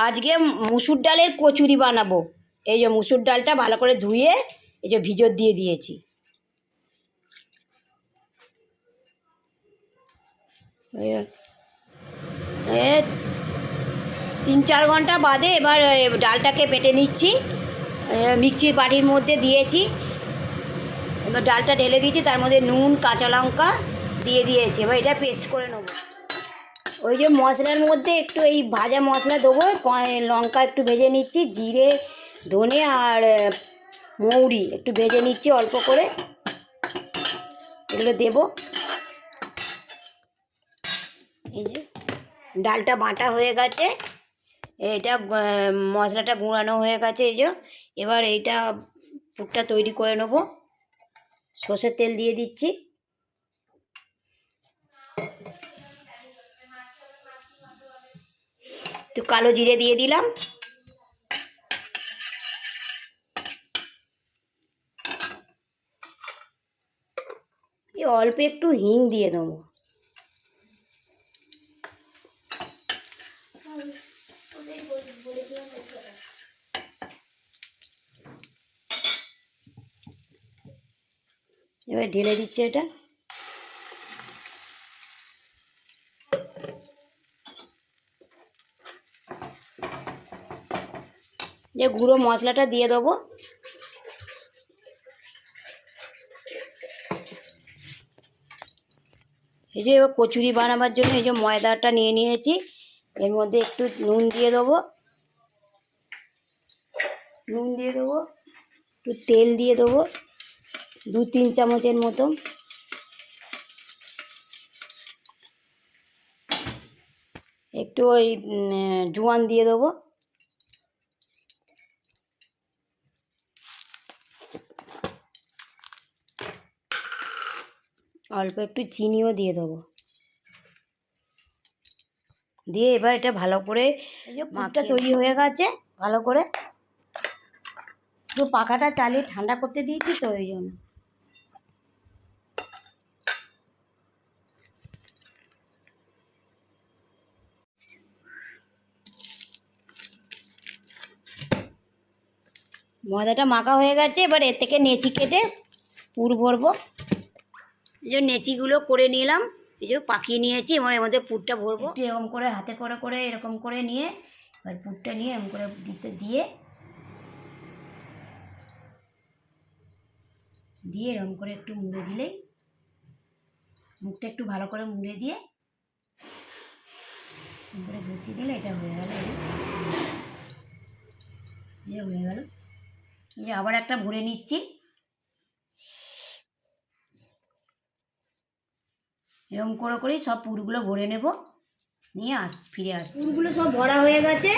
আজকে মুসুর ডালের কচুরি বানাবো। এই যে মুসুর ডালটা ভালো করে ধুয়ে এই যে ভিজর দিয়ে দিয়েছি। এ 3-4 ঘন্টা বাদে এবার ডালটাকে বেটে নিচ্ছি। মিক্সির বাটির মধ্যে দিয়েছি। এবার ডালটা ঢেলে দিয়েছি, তার মধ্যে নুন, কাঁচা লঙ্কা দিয়ে দিয়েছি। এবার এটা পেস্ট করে নেবো। ওই যে মশলার মধ্যে একটু এই ভাজা মশলা দেবো, লঙ্কা একটু ভেজে নিচ্ছি, জিরে, ধনে আর মৌরি একটু ভেজে নিচ্ছি অল্প করে, এগুলো দেবো। এই যে ডালটা বাটা হয়ে গেছে, এটা মশলাটা গুঁড়ানো হয়ে গেছে। এই যে এবার এইটা পুরটা তৈরি করে নেবো। সর্ষের তেল দিয়ে দিচ্ছি, একটু কালো জিরে দিয়ে দিলাম, অল্প একটু হিং দিয়ে দেবো। এবার ঢেলে দিচ্ছে এটা। যে গুঁড়ো মশলাটা দিয়ে দেবো। এই যে এবার কচুরি বানাবার জন্য এই যে ময়দাটা নিয়ে নিয়েছি, এর মধ্যে একটু নুন দিয়ে দেবো, একটু তেল দিয়ে দেবো 2-3 চামচের মতো। একটু ওই জোয়ান দিয়ে দেবো, অল্প একটু চিনিও দিয়ে দেবো। দিয়ে এবার এটা ভালো করে, এই যে পুরটা তৈরি হয়ে গেছে, ভালো করে একটু পাখাটা চালিয়ে ঠান্ডা করতে দিয়েছি তো ওই জন্য। ময়দাটা মাখা হয়ে গেছে, এবার এর থেকে নেচি কেটে পুর ভরবো। এই যে নেচিগুলো করে নিলাম, এই যে পাকিয়ে নিয়েছি, এবার এর মধ্যে পুরটা ভরবো। একটু এরকম করে হাতে করে এরকম করে নিয়ে এবার পুরটা নিয়ে এরকম করে দিয়ে এরকম করে একটু মুড়ে দিলেই, মুখটা একটু ভালো করে মুড়ে দিয়ে করে বসিয়ে দিলে এটা হয়ে গেল। হয়ে গেল। এই যে আবার একটা ভরে নিচ্ছি, এরকম করেই সব পুরগুলো ভরে নেব, নিয়ে ফিরে আসছি। পুরগুলো সব ভরা হয়ে গেছে,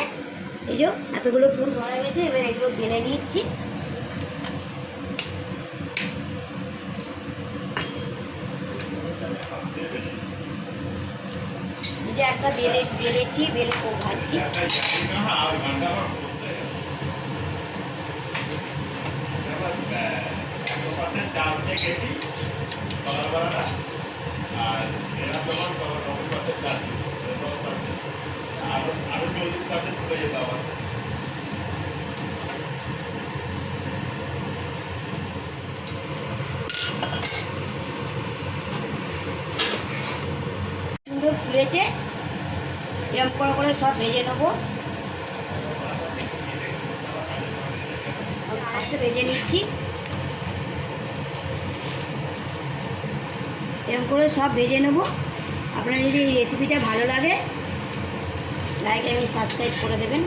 এই যে এতগুলো পুর ভরা গেছে। এবার এগুলো বেলে নিচ্ছি। এই যে একটা বেলেছি, বেলে ভাজছি। সুন্দর ফুলেছে, এরকম করে সব ভেজে নেবো। আস্তে ভেজে নিচ্ছি, এরকম করে সব ভেজে নেবো। আপনার যদি এই রেসিপিটা ভালো লাগে, লাইক এবং সাবস্ক্রাইব করে দেবেন।